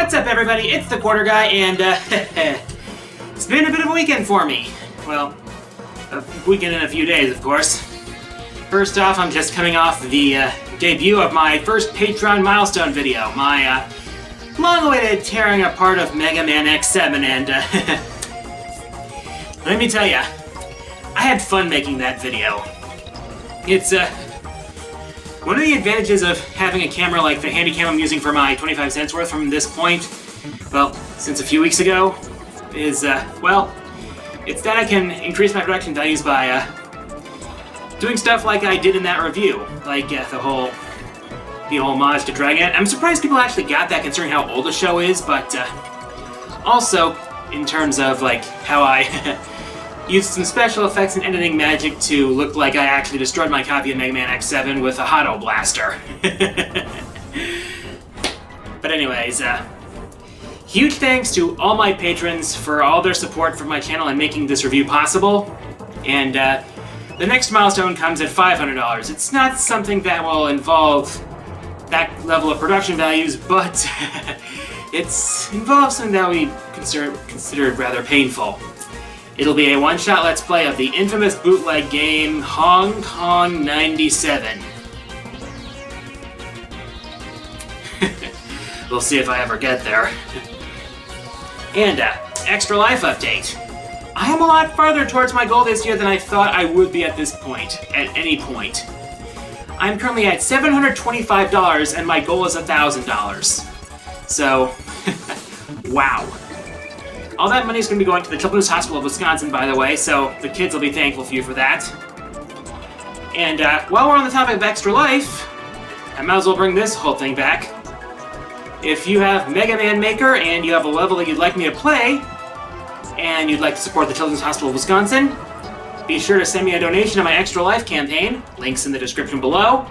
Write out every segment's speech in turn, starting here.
What's up, everybody? It's the Quarter Guy, and it's been a bit of a weekend for me. Well, a weekend in a few days, of course. First off, I'm just coming off the debut of my first Patreon milestone video, my long-awaited tearing apart of Mega Man X7, and let me tell ya, I had fun making that video. It's one of the advantages of having a camera like the Handycam I'm using for my 25 cents worth from this point, well, since a few weeks ago, is, well, it's that I can increase my production values by, doing stuff like I did in that review, like, the whole homage to Dragon. I'm surprised people actually got that considering how old the show is, but, also, in terms of, like, how I used some special effects and editing magic to look like I actually destroyed my copy of Mega Man X7 with a Hotto Blaster. But anyways, huge thanks to all my patrons for all their support for my channel and making this review possible. And the next milestone comes at $500. It's not something that will involve that level of production values, but it involves something that we considered rather painful. It'll be a one-shot Let's Play of the infamous bootleg game Hong Kong 97. We'll see if I ever get there. And, Extra Life update. I am a lot farther towards my goal this year than I thought I would be at this point, at any point. I'm currently at $725 and my goal is $1,000. So, wow. All that money is going to be going to the Children's Hospital of Wisconsin, by the way, so the kids will be thankful for you for that. And while we're on the topic of Extra Life, I might as well bring this whole thing back. If you have Mega Man Maker and you have a level that you'd like me to play, and you'd like to support the Children's Hospital of Wisconsin, be sure to send me a donation to my Extra Life campaign, links in the description below,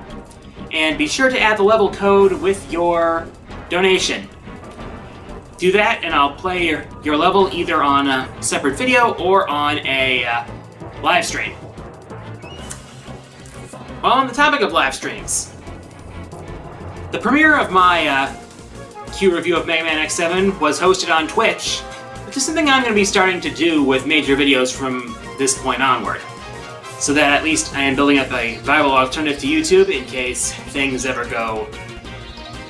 and be sure to add the level code with your donation. Do that, and I'll play your level either on a separate video or on a live stream. While on the topic of live streams, the premiere of my Q review of Mega Man X7 was hosted on Twitch, which is something I'm going to be starting to do with major videos from this point onward. So that at least I am building up a viable alternative to YouTube in case things ever go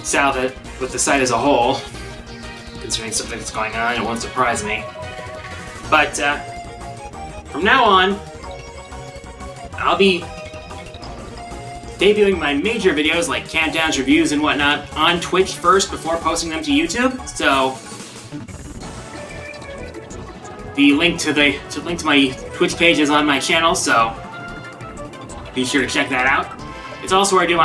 south with the site as a whole. Considering something that's going on, it won't surprise me. But, from now on, I'll be debuting my major videos like countdowns, reviews, and whatnot on Twitch first before posting them to YouTube. So, the link to my Twitch page is on my channel, so be sure to check that out. It's also where I do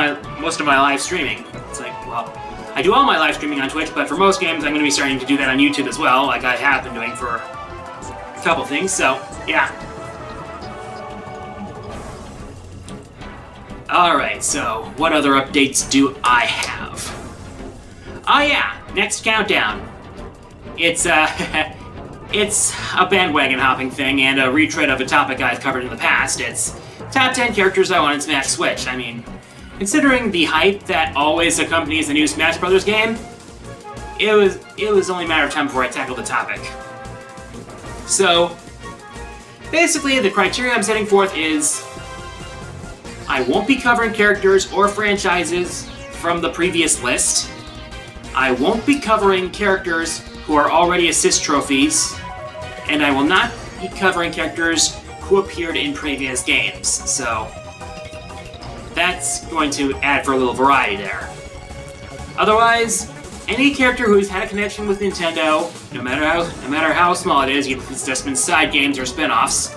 most of my live streaming. It's like, well, I do all my live streaming on Twitch, but for most games, I'm going to be starting to do that on YouTube as well, like I have been doing for a couple things, so, yeah. Alright, so, what other updates do I have? Oh yeah, next countdown. It's a bandwagon hopping thing and a retread of a topic I've covered in the past. It's top 10 characters I want in Smash Switch. I mean, considering the hype that always accompanies the new Smash Bros. Game, it was only a matter of time before I tackled the topic. So, basically, the criteria I'm setting forth is I won't be covering characters or franchises from the previous list. I won't be covering characters who are already assist trophies, and I will not be covering characters who appeared in previous games. So, that's going to add for a little variety there. Otherwise, any character who's had a connection with Nintendo, no matter how small it is, even if it's just been side games or spin-offs,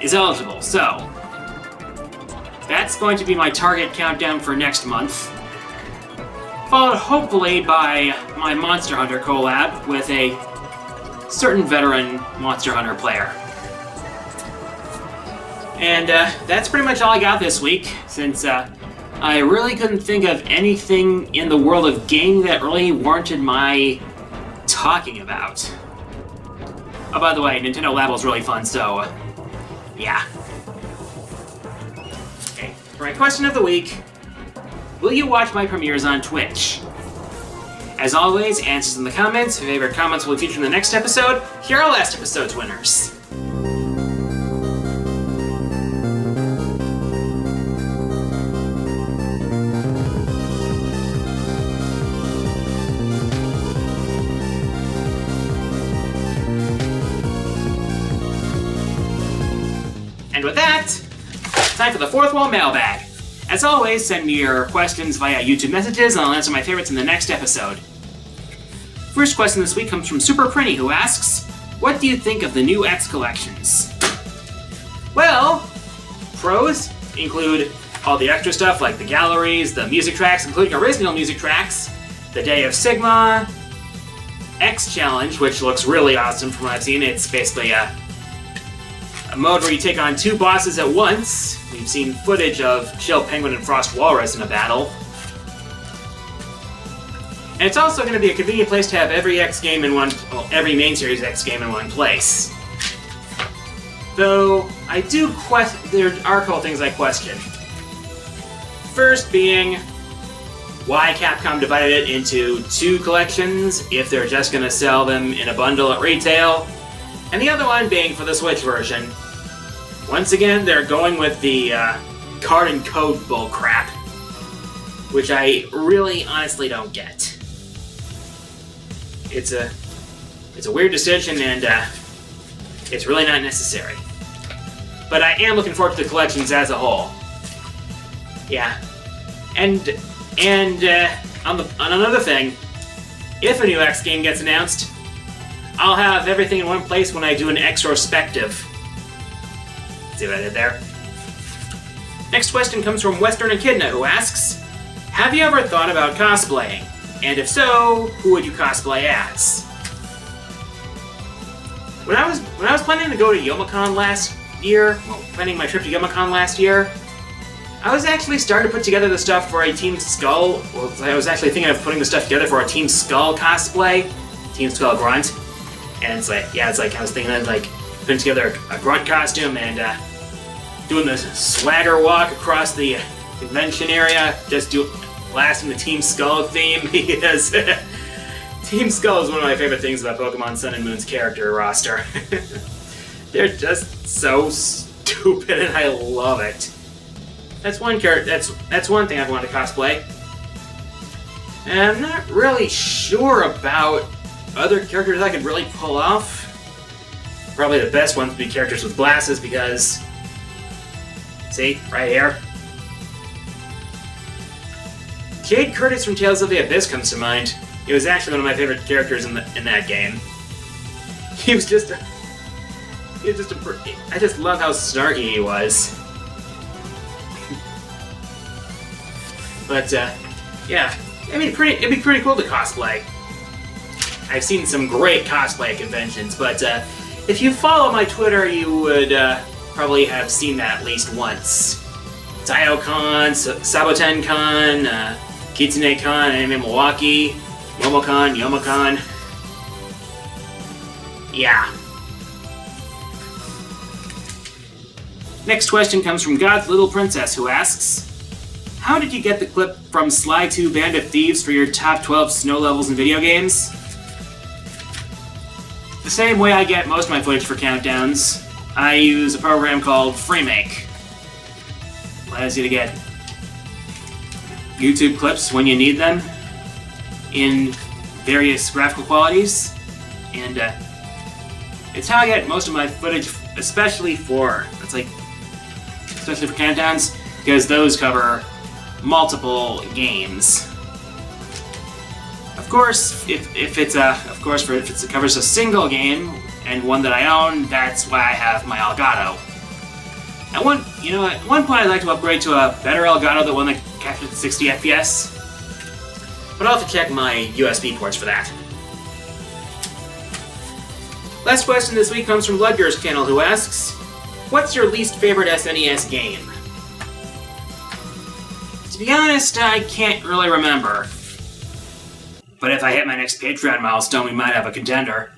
is eligible. So, that's going to be my target countdown for next month, followed hopefully by my Monster Hunter collab with a certain veteran Monster Hunter player. And that's pretty much all I got this week, since I really couldn't think of anything in the world of gaming that really warranted my talking about. Oh, by the way, Nintendo Labo is really fun, so yeah. Okay, for my question of the week, will you watch my premieres on Twitch? As always, answers in the comments. Favorite comments will be featured in the next episode. Here are last episode's winners. And with that, time for the fourth wall mailbag. As always, send me your questions via YouTube messages, and I'll answer my favorites in the next episode. First question this week comes from Super Prinny, who asks, what do you think of the new X collections? Well, pros include all the extra stuff like the galleries, the music tracks, including original music tracks, the Day of Sigma, X Challenge, which looks really awesome from what I've seen. It's basically a mode where you take on two bosses at once. We've seen footage of Chill Penguin and Frost Walrus in a battle. And it's also going to be a convenient place to have every every main series X game in one place. Though, there are a couple things I question. First being, why Capcom divided it into two collections if they're just going to sell them in a bundle at retail. And the other one being for the Switch version. Once again, they're going with the card and code bullcrap, which I really honestly don't get. It's a weird decision, and it's really not necessary. But I am looking forward to the collections as a whole. Yeah, and on another thing, if a new X game gets announced, I'll have everything in one place when I do an X-rospective. See what I did there? Next question comes from Western Echidna, who asks, have you ever thought about cosplaying? And if so, who would you cosplay as? When I was planning to go to Youmacon last year, planning my trip to Youmacon last year, I was actually starting to put together the stuff for a Team Skull. Well, I was actually thinking of putting the stuff together for a Team Skull cosplay, Team Skull Grunt. And it's like I was thinking of putting together a grunt costume and doing the swagger walk across the convention area, just blasting the Team Skull theme, because Team Skull is one of my favorite things about Pokemon Sun and Moon's character roster. They're just so stupid, and I love it. That's one thing I've wanted to cosplay. And I'm not really sure about other characters I could really pull off. Probably the best ones would be characters with glasses, because see, right here. Jade Curtis from Tales of the Abyss comes to mind. He was actually one of my favorite characters in that game. I just love how snarky he was. But yeah, it'd be pretty cool to cosplay. I've seen some great cosplay conventions, but if you follow my Twitter, you would probably have seen that at least once. TaioCon, SabotenCon, KitsuneCon, Anime Milwaukee, Momocon, Youmacon. Yeah. Next question comes from God's Little Princess, who asks, how did you get the clip from Sly 2 Band of Thieves for your top 12 snow levels in video games? The same way I get most of my footage for countdowns, I use a program called Freemake. Allows you to get YouTube clips when you need them in various graphical qualities, and it's how I get most of my footage, especially for countdowns, because those cover multiple games. Of course, if it covers a single game and one that I own, that's why I have my Elgato. At one point, I'd like to upgrade to a better Elgato, the one that captures 60 FPS. But I'll have to check my USB ports for that. Last question this week comes from Ludger's channel, who asks, what's your least favorite SNES game? To be honest, I can't really remember. But if I hit my next Patreon milestone, we might have a contender.